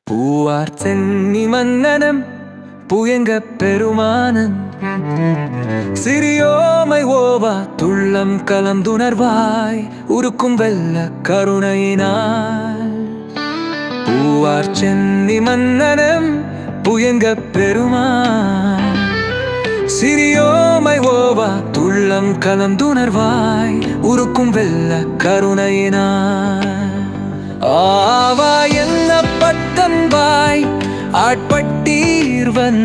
பூவார் தென்னி மன்னனும் புயங்க பெருமானன் சிறியோமை ஓவா துள்ளம் கலந்துணர்வாய் உருக்கும் வெள்ள கருணையினால். பூவார் சென்னி மன்னனும் புயங்க பெருமான் சிறியோமை ஓவா துள்ளம் கலந்துணர்வாய் உருக்கும் வெள்ள கருணையினால். ஆவா என்ன பத்தன்பாய் ஆட்பட்டீர்வன்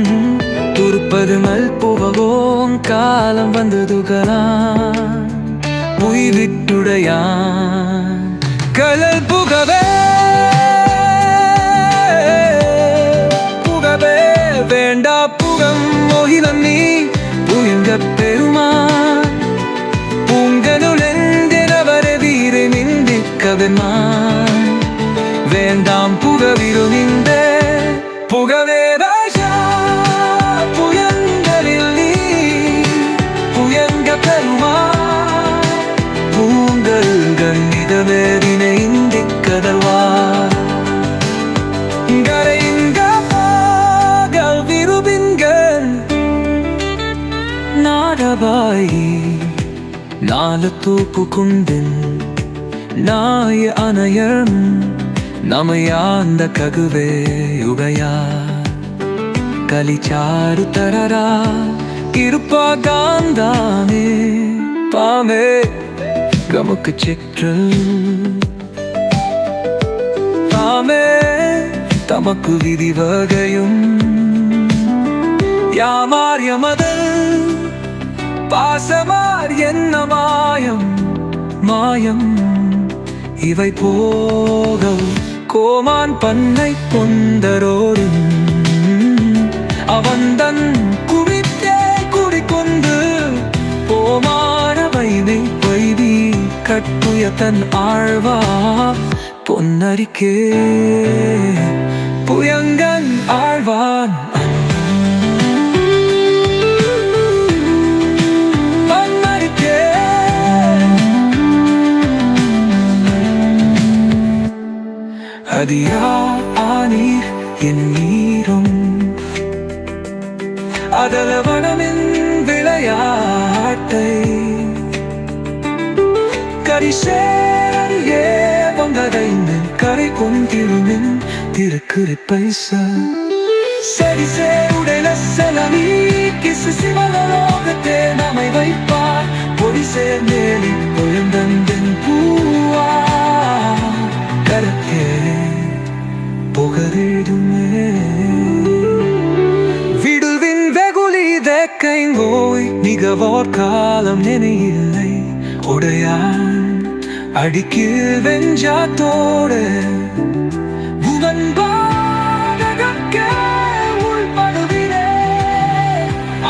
துருப்பது மல் புவவோம் காலம் வந்ததுகளான் உய்விட்டுடையான் கலல் புகவே புகவே வேண்டா புகம் மோகிலம் நீ புயங்க பெருமான் பூங்கனுளென்றவரை வீரை நிந்திக்கவென்மான் வேண்டாம் புகவிருந்த புகவே ராஜா புயங்களில் நீ புயங்க பெருமான் பூங்கல்கள் நிதவேறினை இந்திக்கதல்வார் கரைங்க பாகல் விருபின்கள் நாடபாயி நாலு தூப்பு குண்டின் நாய அணையம் ನಮಯಾಂದ ಕಗುವೆ ಯುಗಯ ಕಲಿಚಾರು ತರರ ಇರುಪ ಗಾಂಧಾನೆ ಪಾಮೆ ಗಮುಕ ಚಿತ್ರ ಪಾಮೆ தமக்கு விதி வகையும் யாமார் யமதல் பாசமார் என்ன மாயம் மாயம் இவை போக கோமான் பண்ணை கொண்டரோரும் அவந்தன் குவித்தே குடிக்கொண்டு போமான வைனை வைதி கட்டுய தன் ஆழ்வா பொன்னரிக்கே புயங்கன் ஆழ்வான் அதியா ஆனீர் என் நீரும் அதலவனமின் விளையாட்டை கரிசேரியே வந்தடைந்து கரை கொண்டிருமின் திருக்குறி பைச சரிசே உடைல செலவி கிசு சிவலோகத்தே நம்மை வைப்பார் பொடிசே மேலி பொழுந்தந்தின் பூவா கரத்தே புகழிடுமே விடுவின் வெகுளி தேக்கைங்கோய் மிகவோர் காலம் நினையில்லை உடையான் அடிக்கில் வெஞ்சாத்தோடு புவன் பாடகக்கே உள்படுவினே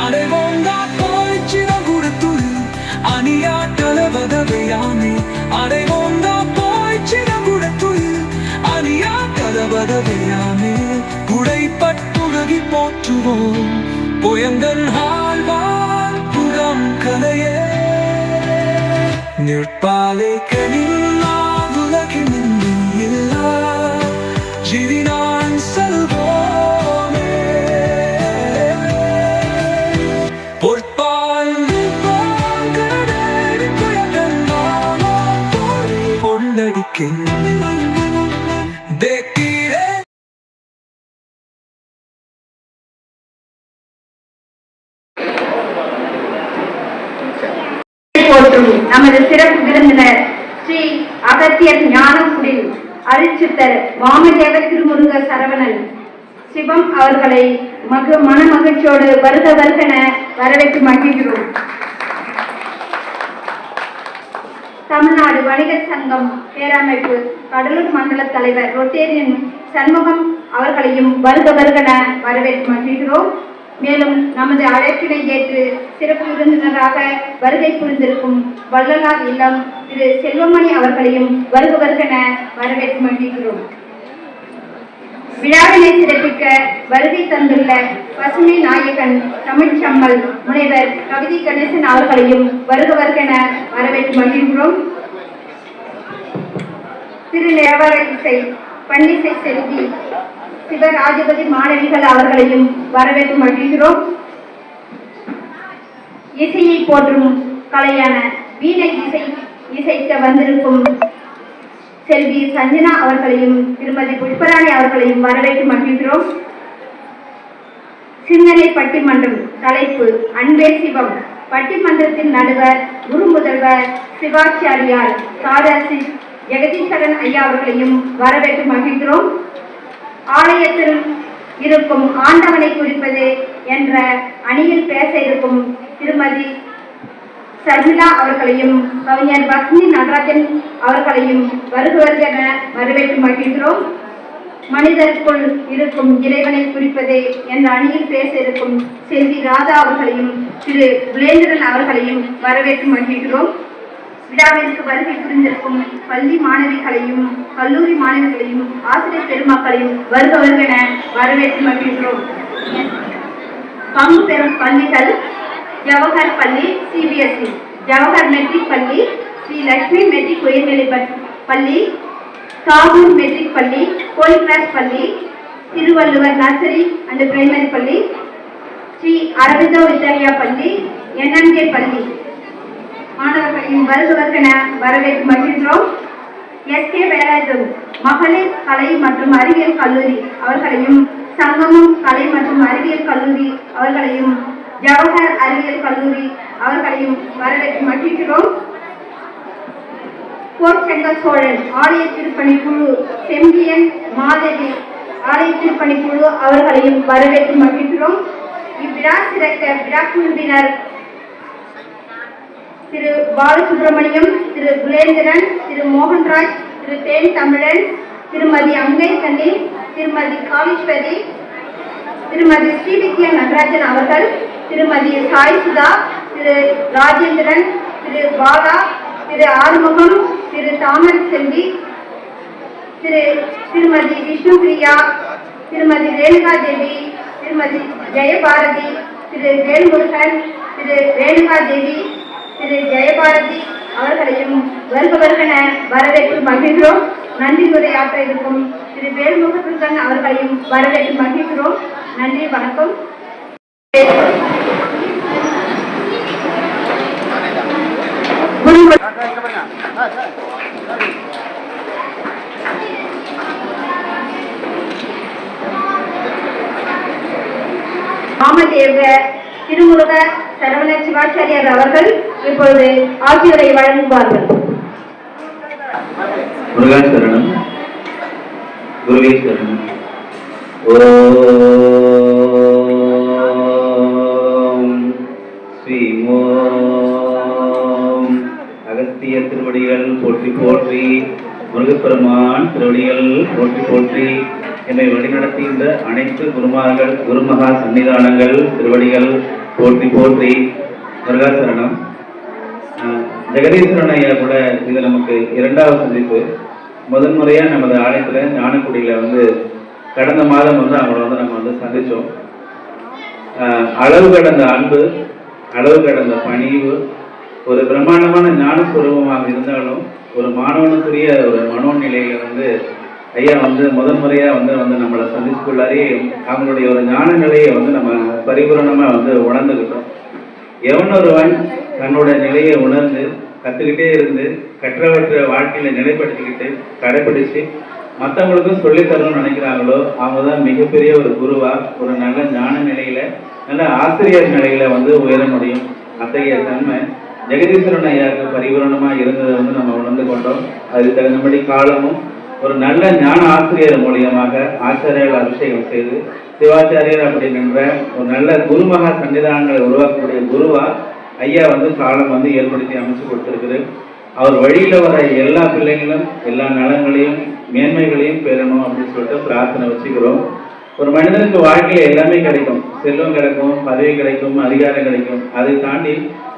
அடைவோங்கா போய்ச்சிடம் கொடுத்துரு அணியாட்டளவதவையாமே அடைவோங்கா போய்ச்சிடம் கொடுத்துரு அணியாட்டளவதவையாமே உடைப்பட்டுலகி போற்றுவோம் புயங்கன் ஆழ்வார் புறம் கலையே நிற்பாலை கனில்லா உலகினின் இல்லா ஜிதினான் செல்வோமே பொற்பால் கடல் புயங்கன் மாமா பொன்னடிக்கின் நமது சிறப்பு விருந்தினர் ஸ்ரீ அகத்தியர் ஞானக்குடில் அரிச்சித்தர் வாமதேவ திருமுருக சரவணன் சிவம் அவர்களை மனமகிழ்ச்சியோடு வருக வருகென வரவேற்று மகிழ்கிறோம். தமிழ்நாடு வணிகர் சங்கம் பேரமைப்பு கடலூர் மண்டல தலைவர் ரொட்டேரியன் சண்முகம் அவர்களையும் வருக வருகென வரவேற்று மகிழ்கிறோம். மேலும் நமது அழைப்பினை ஏற்று சிறப்பு விருந்தினராக வருகை புரிந்திருக்கும் வள்ளலார் இல்லம் திரு செல்வமணி அவர்களையும் வருக வருகென வரவேற்று மகிழ்கிறோம். விழாவினை சிறப்பிக்க வருகை தந்துள்ள பசுமை நாயகன் தமிழ்ச்சம்மல் முனைவர் கவிதை கணேசன் அவர்களையும் வருக வருகென வரவேற்று மகிழ்கிறோம். திரு நிரவர இசை பன்னிசை செல்வி சிவராஜபதி மாணவிகள் அவர்களையும் வரவேற்று மகிழ்கிறோம். இசையை போற்றும் கலையான வீணை இசைக்க வந்திருக்கும் செல்வி சஞ்சனா அவர்களையும் திருமதி புஷ்பராணி அவர்களையும் வரவேற்று மகிழ்கிறோம். சிந்தனை பட்டிமன்றம் தலைப்பு அன்பே சிவம். பட்டிமன்றத்தின் நடுவர் குரு முதல்வர் சிவாச்சாரியார் சாதாசி ஜெகதீஸ்வரன் ஐயா அவர்களையும் வரவேற்று மகிழ்கிறோம். ஆலயத்தில் இருக்கும் ஆண்டவனை குறிப்பது என்ற அணியில் பேச இருக்கும் திருமதி சர்மிளா அவர்களையும் கவிஞர் பத்னி நடராஜன் அவர்களையும் வருக வரவேற்று மகிழ்கிறோம். மனிதருக்குள் இருக்கும் இறைவனை குறிப்பது என்ற அணியில் பேச இருக்கும் செல்வி ராதா அவர்களையும் திரு புலேந்திரன் அவர்களையும் வரவேற்று மகிழ்கிறோம். விழாவிற்கு வருகை புரிந்திருக்கும் பள்ளி மாணவிகளையும் கல்லூரி மாணவிகளையும் ஆசிரியர் பெருமக்களையும் வருக வரவேற்று மகிழ்கிறோம். பங்கு பெறும் பள்ளிகள் ஜவஹர் பள்ளி சிபிஎஸ்இ, ஜவஹர் மெட்ரிக் பள்ளி, ஸ்ரீ லட்சுமி மெட்ரிக் உயர்நிலை பள்ளி, சாகூர் மெட்ரிக் பள்ளி, கோல்கிராஸ் பள்ளி, திருவள்ளுவர் நர்சரி அண்ட் பிரைமரி பள்ளி, ஸ்ரீ அரவிந்தோ வித்யாலயா பள்ளி, என்எம்கே பள்ளி மாணவர்களையும் வருக வரவேற்று மகிழ்கிறோம். எஸ்கே வேலாயுதம் மகளிர் கலை மற்றும் அறிவியல் கல்லூரி அவர்களையும் சங்கமம் கலை மற்றும் அறிவியல் கல்லூரி அவர்களையும் ஜவஹர் அறிவியல் கல்லூரி அவர்களையும் வரவேற்று மகிழ்கிறோம். கோட் செங்கல் சோழன் ஆலய திருப்பணி குழு செம்பியன் மாதவி ஆலய திருப்பணி குழு அவர்களையும் வரவேற்று மகிழ்கிறோம். இவ்விழா சிறக்க விழா குழுவினர் திரு பாலசுப்ரமணியம், திரு புலேந்திரன், திரு மோகன்ராஜ், திரு தேன் தமிழன், திருமதி அங்கை கண்ணி, திருமதி காளீஸ்வரி, திருமதி ஸ்ரீவித்யா நடராஜன் அவர்கள், திருமதி சாய் சுதா, திரு ராஜேந்திரன், திரு பாலா, திரு ஆறுமுகம், திரு தாமரை செல்வி, திருமதி விஷ்ணுபிரியா, திருமதி ரேணுகா தேவி, திருமதி ஜெயபாரதி, திரு வேல்முருகன், திரு ரேணுகா தேவி, திரு ஜெயபாரதி அவர்களையும் வருக வரவேற்று மகிழ்கிறோம். நன்றி உரையாற்ற இருக்கும் திரு வேல்முருகன் அவர்களையும் வரவேற்று மகிழ்கிறோம். நன்றி, வணக்கம். ராமதேவ திருமுருக சரவண சிவாச்சாரியார் அவர்கள் இப்பொழுது ஆட்சியுரை வழங்குவார்கள். முருகாசரணம், குருவேஸ்வரன். ஓம் ஸ்ரீ ஓம் அகஸ்திய திருவடிகள் போற்றி போற்றி, முருகப்பெருமான் திருவடிகள் போற்றி போற்றி. என்னை வழிநடத்துகின்ற அனைத்து குருமார்கள் குருமகா சன்னிதானங்கள் திருவடிகள் போற்றி போற்றி. முருகாசரணம். ஜெகதீஸ்வரன் ஐயா கூட இது நமக்கு இரண்டாவது சந்திப்பு. முதன்முறையாக நமது ஆலயத்தில் ஞானக்குடியில் கடந்த மாதம் அவங்கள நம்ம சந்தித்தோம். அளவு கடந்த அன்பு, அளவு கடந்த பணிவு, ஒரு பிரம்மாண்டமான ஞானஸ்வரூபமாக இருந்தாலும் ஒரு மாணவனுக்குரிய ஒரு மனோநிலையில ஐயா முதன்முறையாக நம்மளை சந்திச்சுக்குள்ளாரே அவங்களுடைய ஒரு ஞான நிலையை நம்ம பரிபூரணமாக உணர்ந்துக்கிட்டோம். எவனொருவன் தன்னோட நிலையை உணர்ந்து கற்றுக்கிட்டே இருந்து கற்றவற்றை வாழ்க்கையில் நிலைப்படுத்திக்கிட்டு கடைப்பிடிச்சு மற்றவங்களுக்கும் சொல்லித்தரணும்னு நினைக்கிறாங்களோ அவங்க தான் மிகப்பெரிய ஒரு குருவா, ஒரு நல்ல ஞான நிலையில நல்ல ஆசிரியர் நிலையில உயர முடியும். அத்தகைய தன்மை ஜெகதீஸ்வரன் ஐயாவுக்கு பரிபூரணமாக இருந்ததை நம்ம உணர்ந்து கொண்டோம். அதுக்கு தகுந்தபடி காலமும் ஒரு நல்ல ஞான ஆசிரியர் மூலியமாக ஆச்சாரியால் அபிஷேகம் செய்து சிவாச்சாரியர் அப்படின்ற ஒரு நல்ல குருமகா சன்னிதானங்களை உருவாக்கக்கூடிய குருவா ஐயா காலம் ஏற்படுத்தி அமைச்சு கொடுத்துருக்குது. அவர் வழியில வர எல்லா பிள்ளைங்களும் எல்லா நலங்களையும் மேன்மைகளையும் பெறணும் அப்படின்னு சொல்லிட்டு பிரார்த்தனை வச்சுக்கிறோம். ஒரு மனிதனுக்கு வாழ்க்கையில எல்லாமே கிடைக்கும், செல்வம் கிடைக்கும், பதவி கிடைக்கும், அதிகாரம் கிடைக்கும். அதை தாண்டி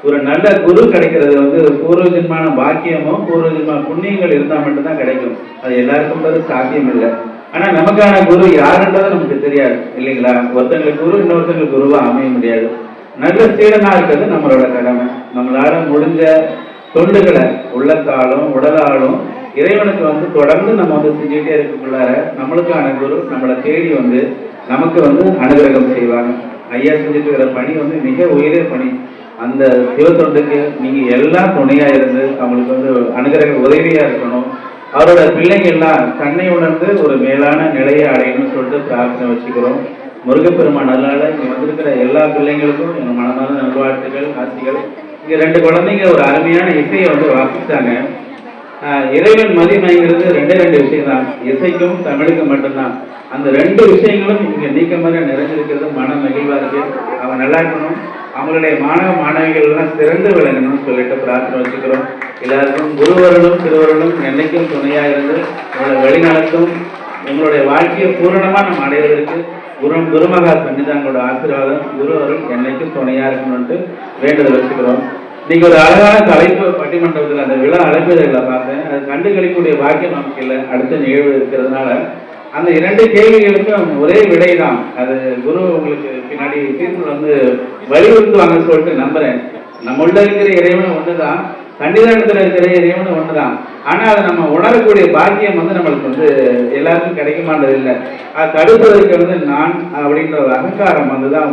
ஒரு நல்ல குரு கிடைக்கிறது பூர்வஜன்மான பாக்கியமும் பூர்வஜன்மான புண்ணியங்கள் இருந்தால் மட்டும்தான் கிடைக்கும். அது எல்லாருக்கும் சாத்தியம் இல்லை. ஆனா நமக்கான குரு யாருன்றது நமக்கு தெரியாது இல்லைங்களா? ஒருத்தங்களுக்கு குரு இன்னொருத்தங்களுக்கு குருவா அமைய முடியாது. நல்ல சீடனா இருக்கிறது நம்மளோட கடமை. நம்மளால முடிஞ்ச தொண்டுகளை உள்ளத்தாலும் உடலாலும் இறைவனுக்கு வந்து தொடர்ந்து நம்ம வந்து செஞ்சுக்கிட்டே இருக்கக்குள்ளார நம்மளுக்கான குரு நம்மளை தேடி வந்து நமக்கு வந்து அனுகிரகம் செய்வாங்க. ஐயா செஞ்சுட்டு இருக்கிற பணி வந்து மிக உயரிய பணி. அந்த சிவத்தொண்டுக்கு நீங்க எல்லாம் துணையா இருந்து அவங்களுக்கு வந்து அனுகிரக உதவியா இருக்கணும். அவரோட பிள்ளைங்க எல்லாம் தன்னை உணர்ந்து ஒரு மேலான நிலையை அடையணும்னு சொல்லிட்டு பிரார்த்தனை வச்சுக்கிறோம். முருகப்பெருமான் அருளால இங்க வந்திருக்கிற எல்லா பிள்ளைங்களுக்கும் எங்க மனமான நல்வாழ்த்துக்கள், ஆசைகள். இங்க 2 குழந்தைங்க ஒரு அருமையான இசையை வந்து வாசித்தாங்க. இறைவன் மதிமைங்கிறது 2 விஷயம் தான், இசைக்கும் தமிழுக்கும் மட்டும்தான். அந்த 2 விஷயங்களும் இங்க நீக்கமாக நிறைஞ்சிருக்கிறது மன மகிழ்வா இருக்கு. அவங்க நல்லா இருக்கணும், அவங்களுடைய மாணவ மாணவிகள் எல்லாம் சிறந்து விளங்கணும்னு சொல்லிட்டு பிரார்த்தனை வச்சுக்கிறோம். எல்லாருக்கும் குருவர்களும் திருவர்களும் என்னைக்கும் துணையா இருந்து உங்களோட வெளிநடத்தும் உங்களுடைய வாழ்க்கையை பூரணமா நம்ம அடைவதற்கு குருமகா சன்னிதானங்களோட ஆசீர்வாதம் குருவர்கள் என்னைக்கும் துணையா இருக்கணும்ட்டு வேண்டுதல் வச்சுக்கிறோம். நீங்க ஒரு அழகான தலைப்பு பட்டிமன்றத்தில் அந்த விழா அழைப்பதில் பார்த்தேன். அது கண்டுகளிக்கூடிய பாக்கியம் நமக்கு இல்லை. அடுத்த நிகழ்வு இருக்கிறதுனால அந்த 2 கேள்விகளுக்கும் ஒரே விடை தான். அது குரு உங்களுக்கு பின்னாடி தீர்ப்பு வந்து வலியுறுத்துவாங்கன்னு சொல்லிட்டு நம்புறேன். நம்ம உள்ள இருக்கிற இறைவன் ஒண்ணுதான், சன்னிதானத்துல இருக்கிற இறைவன் ஒண்ணுதான். ஆனா அதை நம்ம உணரக்கூடிய பாக்கியம் வந்து நம்மளுக்கு வந்து எல்லாருக்கும் கிடைக்க மாட்டது இல்லை. அது தடுப்பதற்கு வந்து நான் அப்படின்ற ஒரு அகங்காரம் வந்துதான்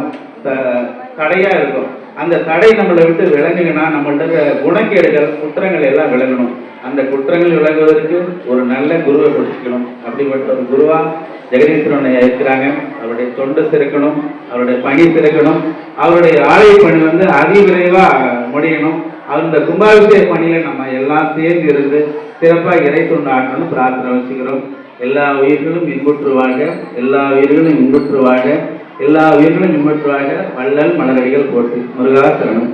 தடையா இருக்கும். அந்த தடை நம்மளை விட்டு விளங்குங்கன்னா நம்மள்ட்ட குணக்கேடுகள் குற்றங்கள் எல்லாம் விளங்கணும். அந்த குற்றங்கள் விளங்குவதற்கு ஒரு நல்ல குருவை பிடிச்சிக்கணும். அப்படிப்பட்ட ஒரு குருவா ஜெகதீஸ்வரன் இருக்கிறாங்க. அவருடைய தொண்டு சிறக்கணும், அவருடைய பணி சிறக்கணும், அவருடைய ஆலய பணி வந்து அதிவிரைவா முடியணும். அந்த கும்பாபிஷேக பணியில நம்ம எல்லாம் சேர்ந்து இருந்து சிறப்பாக இறை தொண்டு ஆற்றணும் பிரார்த்தனை வச்சுக்கிறோம். எல்லா உயிர்களும் இன்புற்றுவாங்க, எல்லா உயிர்களும் இன்புற்றுவாங்க, எல்லா உயிர்களும் இன்புற்றுவாங்க. வள்ளல் மலரடிகள் போட்டு முருகா சரணம்.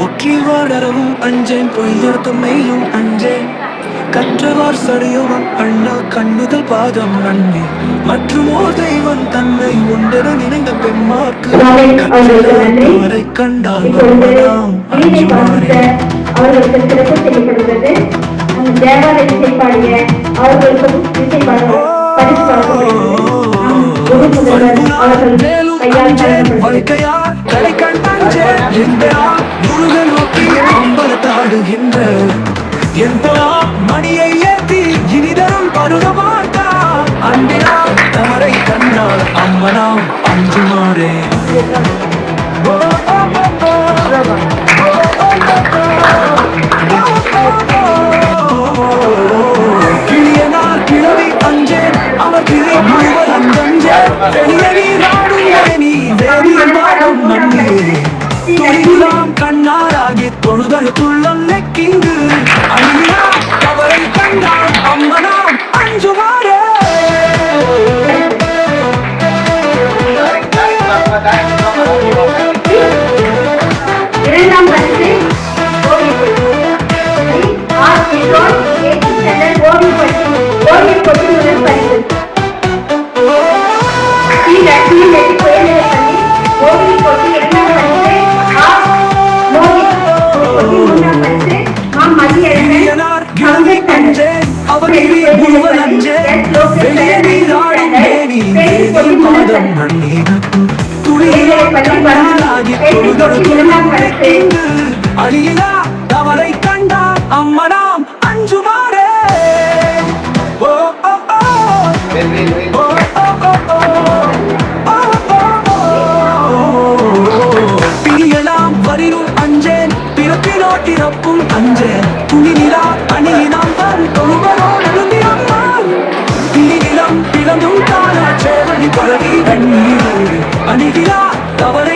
ஒற்றிவாடரவும் அஞ்சேன், பொய்யத்தமையும் அஞ்சேன், கற்றவார் சடையோகம் அண்ணா கண்ணுதல் பாதம் நன்னே, மற்றும் ஓர் தெய்வம் தன்னை ஒன்றென நினைந்த பெண்மார்க்கு அவரை கண்டால் அவர்களுக்கு சிறப்பு செய்யப்படுகிறது. தேவாலய இசை பாடிய அவர்களுக்கும் இசை பாடுவார். மணியை ஏற்றி இனிதரும் பருக மாட்டா, அன்பினா தவறை கண்டால் அம்மனாம் அஞ்சுமாறே. கிளியனார் கிழவி அஞ்சேன், அவர் கிளை முழுவர் அஞ்சேன், பெரிய நீராடும் நீ தேவியன் வாழும் நன்னே, தொழிலாம் கண்ணாராகி தொழுதல் துள்ளம் நெக்கிங்கு, அழியா அவரை கண்டால் அம்மனாம் அஞ்சுமாறே. இரண்டாம் பரிசு ஓவிய போட்டி முதல் பரிசு லட்சுமி வெற்றி குயநிலைப்பள்ளி. ஓவிய போட்டி 2ஆம் பரிசு மூன்றாம் பரிசு மதியழகன். அழியா தவறை கண்டால் அம்மனாம் அஞ்சுமாறே. பிரியலாம் வரினும் அஞ்சேன், பிறப்பினோட்டிறப்பும் அஞ்சேன், துணிநிலா அணியினாம் தான் தொழுவரோடு அம்மாள், பிரிநிலம் பிறந்தும் தானா சேவடி பழகி வெண்ணீர் அணிகிலா தவறை